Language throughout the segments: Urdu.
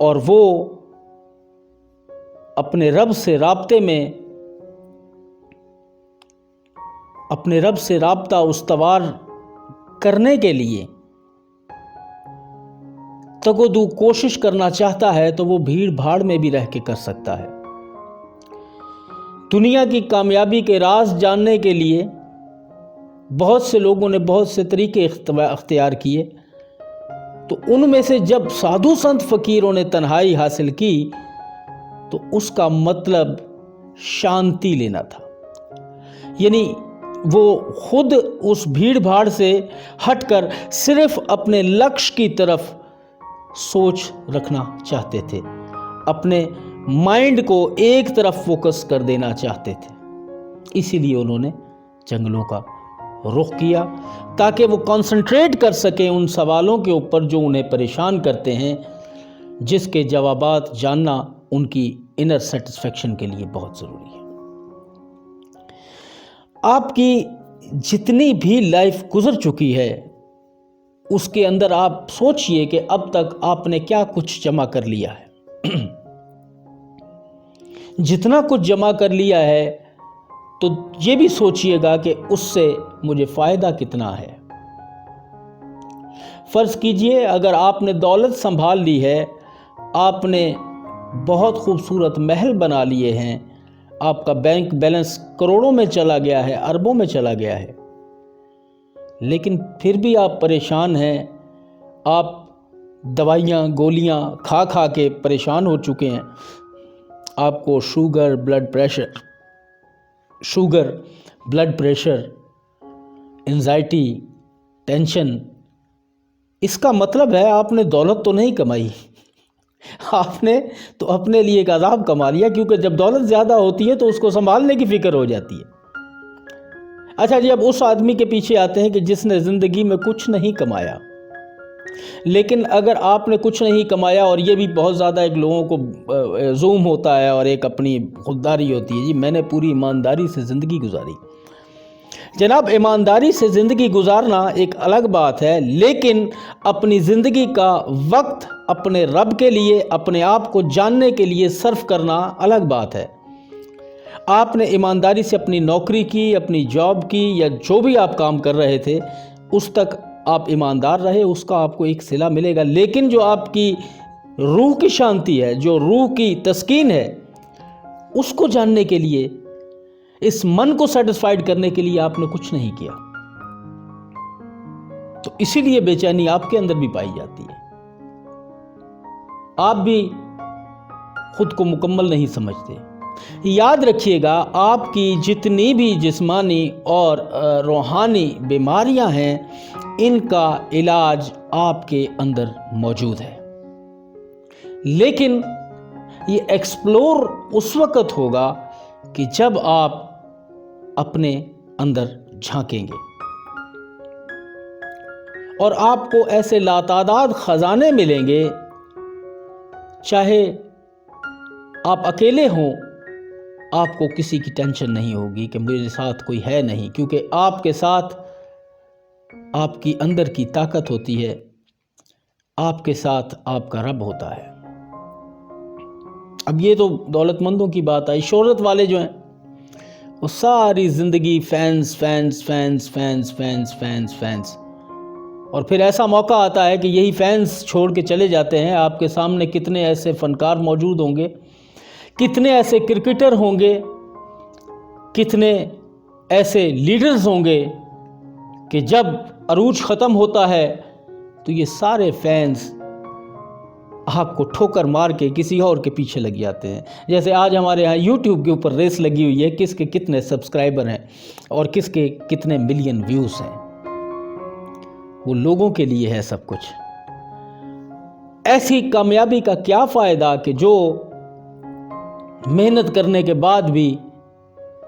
اور وہ اپنے رب سے رابطہ استوار کرنے کے لیے تگودو کوشش کرنا چاہتا ہے تو وہ بھیڑ بھاڑ میں بھی رہ کے کر سکتا ہے۔ دنیا کی کامیابی کے راز جاننے کے لیے بہت سے لوگوں نے بہت سے طریقے اختیار کیے، تو ان میں سے جب سادھو سنت فقیروں نے تنہائی حاصل کی تو اس کا مطلب شانتی لینا تھا، یعنی وہ خود اس بھیڑ بھاڑ سے ہٹ کر صرف اپنے لکش کی طرف سوچ رکھنا چاہتے تھے، اپنے مائنڈ کو ایک طرف فوکس کر دینا چاہتے تھے۔ اسی لیے انہوں نے جنگلوں کا رخ کیا تاکہ وہ کنسنٹریٹ کر سکیں ان سوالوں کے اوپر جو انہیں پریشان کرتے ہیں، جس کے جوابات جاننا ان کی انر سیٹسفیکشن کے لیے بہت ضروری ہے۔ آپ کی جتنی بھی لائف گزر چکی ہے اس کے اندر آپ سوچئے کہ اب تک آپ نے کیا کچھ جمع کر لیا ہے۔ جتنا کچھ جمع کر لیا ہے تو یہ بھی سوچئے گا کہ اس سے مجھے فائدہ کتنا ہے۔ فرض کیجئے اگر آپ نے دولت سنبھال لی ہے، آپ نے بہت خوبصورت محل بنا لیے ہیں، آپ کا بینک بیلنس کروڑوں میں چلا گیا ہے، اربوں میں چلا گیا ہے، لیکن پھر بھی آپ پریشان ہیں، آپ دوائیاں گولیاں کھا کھا کے پریشان ہو چکے ہیں، آپ کو sugar blood pressure anxiety tension, اس کا مطلب ہے آپ نے دولت تو نہیں کمائی، آپ نے تو اپنے لیے ایک عذاب کما لیا، کیونکہ جب دولت زیادہ ہوتی ہے تو اس کو سنبھالنے کی فکر ہو جاتی ہے۔ اچھا جی، اب اس آدمی کے پیچھے آتے ہیں کہ جس نے زندگی میں کچھ نہیں کمایا، لیکن اگر آپ نے کچھ نہیں کمایا، اور یہ بھی بہت زیادہ ایک لوگوں کو زوم ہوتا ہے اور ایک اپنی خودداری ہوتی ہے، جی میں نے پوری ایمانداری سے زندگی گزاری۔ جناب، ایمانداری سے زندگی گزارنا ایک الگ بات ہے، لیکن اپنی زندگی کا وقت اپنے رب کے لیے، اپنے آپ کو جاننے کے لیے صرف کرنا الگ بات ہے۔ آپ نے ایمانداری سے اپنی نوکری کی، اپنی جاب کی، یا جو بھی آپ کام کر رہے تھے اس تک آپ ایماندار رہے، اس کا آپ کو ایک صلہ ملے گا، لیکن جو آپ کی روح کی شانتی ہے، جو روح کی تسکین ہے، اس کو جاننے کے لیے، اس من کو سیٹسفائیڈ کرنے کے لیے آپ نے کچھ نہیں کیا، تو اسی لیے بے چینی آپ کے اندر بھی پائی جاتی ہے۔ آپ بھی خود کو مکمل نہیں سمجھتے۔ یاد رکھیے گا، آپ کی جتنی بھی جسمانی اور روحانی بیماریاں ہیں، ان کا علاج آپ کے اندر موجود ہے، لیکن یہ ایکسپلور اس وقت ہوگا کہ جب آپ اپنے اندر جھانکیں گے، اور آپ کو ایسے لاتعداد خزانے ملیں گے، چاہے آپ اکیلے ہوں، آپ کو کسی کی ٹینشن نہیں ہوگی کہ میرے ساتھ کوئی ہے نہیں، کیونکہ آپ کے ساتھ آپ کی اندر کی طاقت ہوتی ہے، آپ کے ساتھ آپ کا رب ہوتا ہے۔ اب یہ تو دولت مندوں کی بات آئی، شہرت والے جو ہیں وہ ساری زندگی fans fans fans fans fans fans fans, اور پھر ایسا موقع آتا ہے کہ یہی فینس چھوڑ کے چلے جاتے ہیں۔ آپ کے سامنے کتنے ایسے فنکار موجود ہوں گے، کتنے ایسے کرکٹر ہوں گے، کتنے ایسے لیڈرز ہوں گے کہ جب عروج ختم ہوتا ہے تو یہ سارے فینس آپ کو ٹھوکر مار کے کسی اور کے پیچھے لگ جاتے ہیں۔ جیسے آج ہمارے ہاں یوٹیوب کے اوپر ریس لگی ہوئی ہے، کس کے کتنے سبسکرائبر ہیں اور کس کے کتنے ملین ویوز ہیں۔ وہ لوگوں کے لیے ہے سب کچھ۔ ایسی کامیابی کا کیا فائدہ کہ جو محنت کرنے کے بعد بھی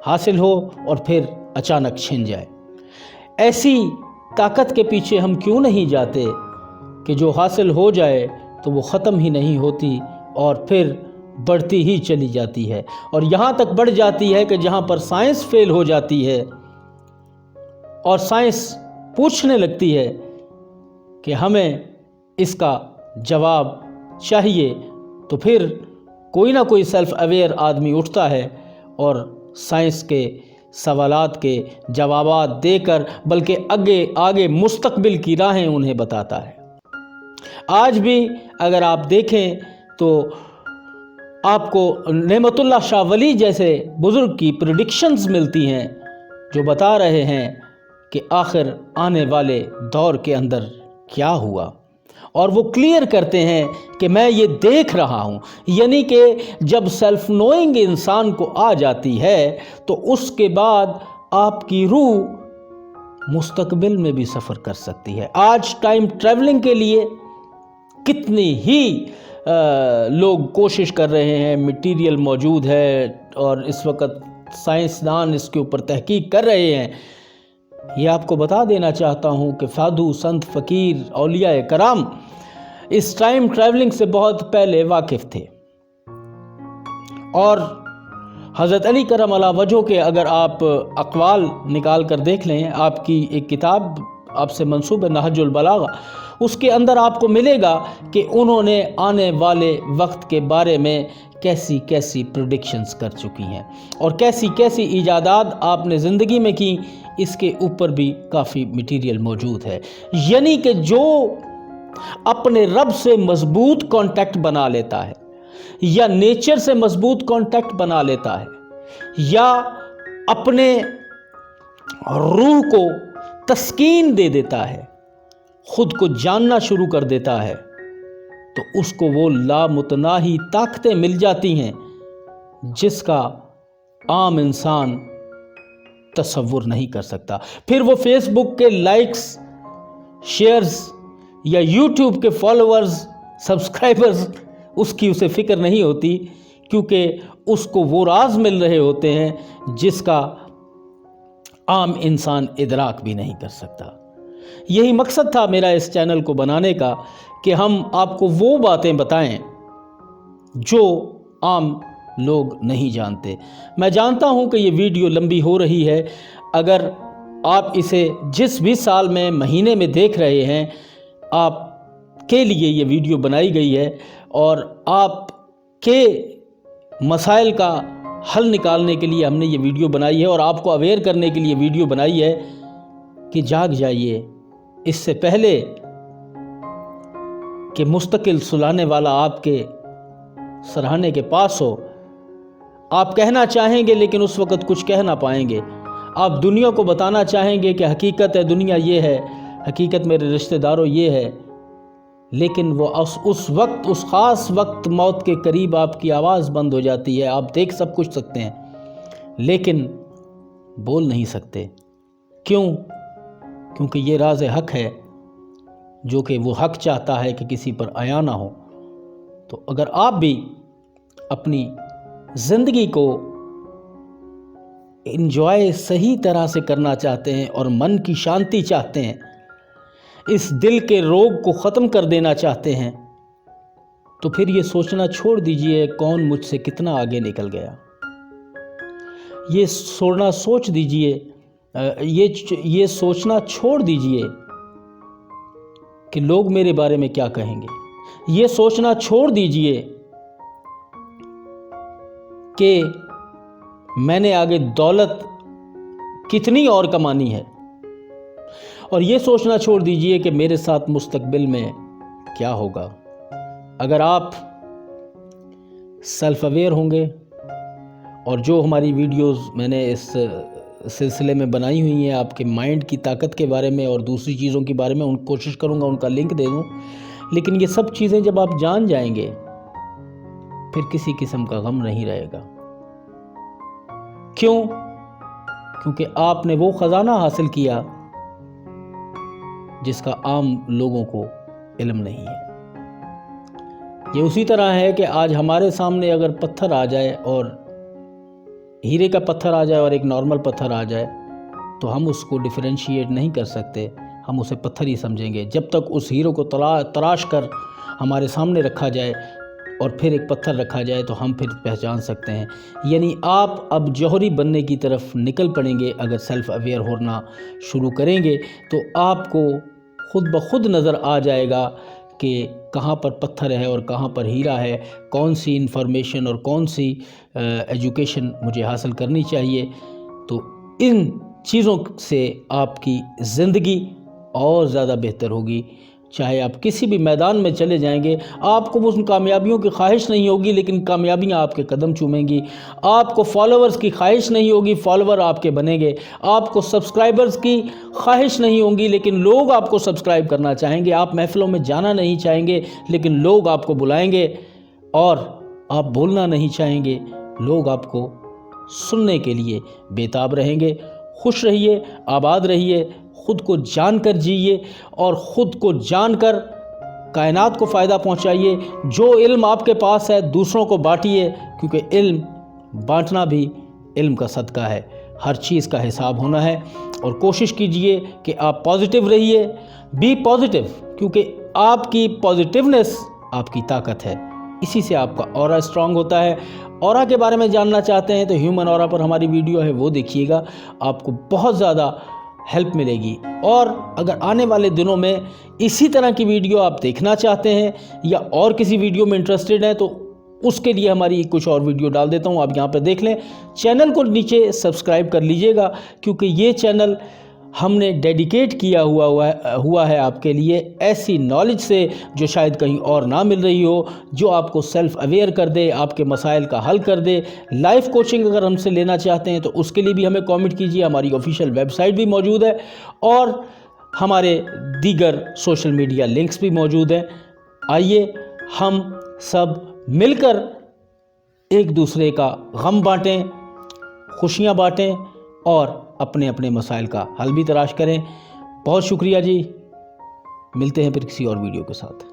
حاصل ہو اور پھر اچانک چھن جائے۔ ایسی طاقت کے پیچھے ہم کیوں نہیں جاتے کہ جو حاصل ہو جائے تو وہ ختم ہی نہیں ہوتی اور پھر بڑھتی ہی چلی جاتی ہے، اور یہاں تک بڑھ جاتی ہے کہ جہاں پر سائنس فیل ہو جاتی ہے اور سائنس پوچھنے لگتی ہے کہ ہمیں اس کا جواب چاہیے، تو پھر کوئی نہ کوئی سیلف اویئر آدمی اٹھتا ہے اور سائنس کے سوالات کے جوابات دے کر بلکہ آگے مستقبل کی راہیں انہیں بتاتا ہے۔ آج بھی اگر آپ دیکھیں تو آپ کو نعمت اللہ شاہ ولی جیسے بزرگ کی پریڈکشنز ملتی ہیں جو بتا رہے ہیں کہ آخر آنے والے دور کے اندر کیا ہوا، اور وہ کلیئر کرتے ہیں کہ میں یہ دیکھ رہا ہوں۔ یعنی کہ جب سیلف نوئنگ انسان کو آ جاتی ہے تو اس کے بعد آپ کی روح مستقبل میں بھی سفر کر سکتی ہے۔ آج ٹائم ٹریولنگ کے لیے کتنی ہی لوگ کوشش کر رہے ہیں، مٹیریل موجود ہے اور اس وقت سائنسدان اس کے اوپر تحقیق کر رہے ہیں۔ یہ آپ کو بتا دینا چاہتا ہوں کہ سادھو، سنت، فقیر، اولیاء کرام اس ٹائم ٹریولنگ سے بہت پہلے واقف تھے، اور حضرت علی کرم اللہ وجہہ کے اگر آپ اقوال نکال کر دیکھ لیں، آپ کی ایک کتاب آپ سے منسوب ہے نہج البلاغہ، اس کے اندر آپ کو ملے گا کہ انہوں نے آنے والے وقت کے بارے میں کیسی کیسی پریڈکشنز کر چکی ہیں اور کیسی کیسی ایجادات آپ نے زندگی میں کی، اس کے اوپر بھی کافی مٹیریل موجود ہے۔ یعنی کہ جو اپنے رب سے مضبوط کانٹیکٹ بنا لیتا ہے، یا نیچر سے مضبوط کانٹیکٹ بنا لیتا ہے، یا اپنے روح کو تسکین دے دیتا ہے، خود کو جاننا شروع کر دیتا ہے، تو اس کو وہ لامتناہی طاقتیں مل جاتی ہیں جس کا عام انسان تصور نہیں کر سکتا۔ پھر وہ فیس بک کے لائکس، شیئرز یا یوٹیوب کے فالوورز، سبسکرائبرز، اس کی اسے فکر نہیں ہوتی، کیونکہ اس کو وہ راز مل رہے ہوتے ہیں جس کا عام انسان ادراک بھی نہیں کر سکتا۔ یہی مقصد تھا میرا اس چینل کو بنانے کا، کہ ہم آپ کو وہ باتیں بتائیں جو عام لوگ نہیں جانتے۔ میں جانتا ہوں کہ یہ ویڈیو لمبی ہو رہی ہے، اگر آپ اسے جس بھی سال میں مہینے میں دیکھ رہے ہیں، آپ کے لیے یہ ویڈیو بنائی گئی ہے، اور آپ کے مسائل کا حل نکالنے کے لیے ہم نے یہ ویڈیو بنائی ہے، اور آپ کو اویئر کرنے کے لیے ویڈیو بنائی ہے کہ جاگ جائیے اس سے پہلے کہ مستقل سلانے والا آپ کے سرہانے کے پاس ہو۔ آپ کہنا چاہیں گے لیکن اس وقت کچھ کہہ نہ پائیں گے۔ آپ دنیا کو بتانا چاہیں گے کہ حقیقت ہے دنیا یہ ہے، حقیقت میرے رشتہ داروں یہ ہے، لیکن وہ اس وقت، اس خاص وقت موت کے قریب آپ کی آواز بند ہو جاتی ہے۔ آپ دیکھ سب کچھ سکتے ہیں لیکن بول نہیں سکتے۔ کیوں؟ کیونکہ یہ راز حق ہے جو کہ وہ حق چاہتا ہے کہ کسی پر عیاں نہ ہو۔ تو اگر آپ بھی اپنی زندگی کو انجوائے صحیح طرح سے کرنا چاہتے ہیں اور من کی شانتی چاہتے ہیں، اس دل کے روگ کو ختم کر دینا چاہتے ہیں، تو پھر یہ سوچنا چھوڑ دیجئے کون مجھ سے کتنا آگے نکل گیا۔ یہ سوچ دیجئے، یہ سوچنا چھوڑ دیجئے کہ لوگ میرے بارے میں کیا کہیں گے۔ یہ سوچنا چھوڑ دیجئے کہ میں نے آگے دولت کتنی اور کمانی ہے، اور یہ سوچنا چھوڑ دیجئے کہ میرے ساتھ مستقبل میں کیا ہوگا۔ اگر آپ سیلف اویئر ہوں گے، اور جو ہماری ویڈیوز میں نے اس سلسلے میں بنائی ہوئی ہیں آپ کے مائنڈ کی طاقت کے بارے میں اور دوسری چیزوں کے بارے میں، کوشش کروں گا ان کا لنک دے دوں، لیکن یہ سب چیزیں جب آپ جان جائیں گے پھر کسی قسم کا غم نہیں رہے گا۔ کیوں؟ کیونکہ آپ نے وہ خزانہ حاصل کیا جس کا عام لوگوں کو علم نہیں ہے۔ یہ اسی طرح ہے کہ آج ہمارے سامنے اگر پتھر آ جائے، اور ہیرے کا پتھر آ جائے اور ایک نارمل پتھر آ جائے، تو ہم اس کو ڈیفرینشیٹ نہیں کر سکتے، ہم اسے پتھر ہی سمجھیں گے۔ جب تک اس ہیرے کو تراش کر ہمارے سامنے رکھا جائے اور پھر ایک پتھر رکھا جائے تو ہم پھر پہچان سکتے ہیں۔ یعنی آپ اب جوہری بننے کی طرف نکل پڑیں گے۔ اگر سیلف اویئر ہونا شروع کریں گے تو آپ کو خود بخود نظر آ جائے گا کہ کہاں پر پتھر ہے اور کہاں پر ہیرا ہے، کون سی انفارمیشن اور کون سی ایجوکیشن مجھے حاصل کرنی چاہیے، تو ان چیزوں سے آپ کی زندگی اور زیادہ بہتر ہوگی۔ چاہے آپ کسی بھی میدان میں چلے جائیں گے، آپ کو ان کامیابیوں کی خواہش نہیں ہوگی، لیکن کامیابیاں آپ کے قدم چومیں گی۔ آپ کو فالوورز کی خواہش نہیں ہوگی، فالوور آپ کے بنیں گے۔ آپ کو سبسکرائبرز کی خواہش نہیں ہوگی، لیکن لوگ آپ کو سبسکرائب کرنا چاہیں گے۔ آپ محفلوں میں جانا نہیں چاہیں گے، لیکن لوگ آپ کو بلائیں گے۔ اور آپ بولنا نہیں چاہیں گے، لوگ آپ کو سننے کے لیے بیتاب رہیں گے۔ خوش رہیے، آباد رہیے، خود کو جان کر جیئے اور خود کو جان کر کائنات کو فائدہ پہنچائیے۔ جو علم آپ کے پاس ہے دوسروں کو بانٹیے، کیونکہ علم بانٹنا بھی علم کا صدقہ ہے۔ ہر چیز کا حساب ہونا ہے، اور کوشش کیجئے کہ آپ پازیٹیو رہیے۔ بی پازیٹیو، کیونکہ آپ کی پازیٹیونیس آپ کی طاقت ہے، اسی سے آپ کا اورا اسٹرانگ ہوتا ہے۔ اورا کے بارے میں جاننا چاہتے ہیں تو ہیومن اورا پر ہماری ویڈیو ہے، وہ دیکھیے گا، آپ کو بہت زیادہ ہیلپ ملے گی۔ اور اگر آنے والے دنوں میں اسی طرح کی ویڈیو آپ دیکھنا چاہتے ہیں یا اور کسی ویڈیو میں انٹرسٹڈ ہیں، تو اس کے لیے ہماری کچھ اور ویڈیو ڈال دیتا ہوں، آپ یہاں پہ دیکھ لیں۔ چینل کو نیچے سبسکرائب کر لیجئے گا، کیونکہ یہ چینل ہم نے ڈیڈیکیٹ کیا ہوا ہے آپ کے لیے ایسی نالج سے جو شاید کہیں اور نہ مل رہی ہو، جو آپ کو سیلف اویئر کر دے، آپ کے مسائل کا حل کر دے۔ لائف کوچنگ اگر ہم سے لینا چاہتے ہیں تو اس کے لیے بھی ہمیں کامنٹ کیجیے، ہماری آفیشیل ویب سائٹ بھی موجود ہے، اور ہمارے دیگر سوشل میڈیا لنکس بھی موجود ہیں۔ آئیے ہم سب مل کر ایک دوسرے کا غم بانٹیں، خوشیاں بانٹیں، اور اپنے اپنے مسائل کا حل بھی تلاش کریں۔ بہت شکریہ جی، ملتے ہیں پھر کسی اور ویڈیو کے ساتھ۔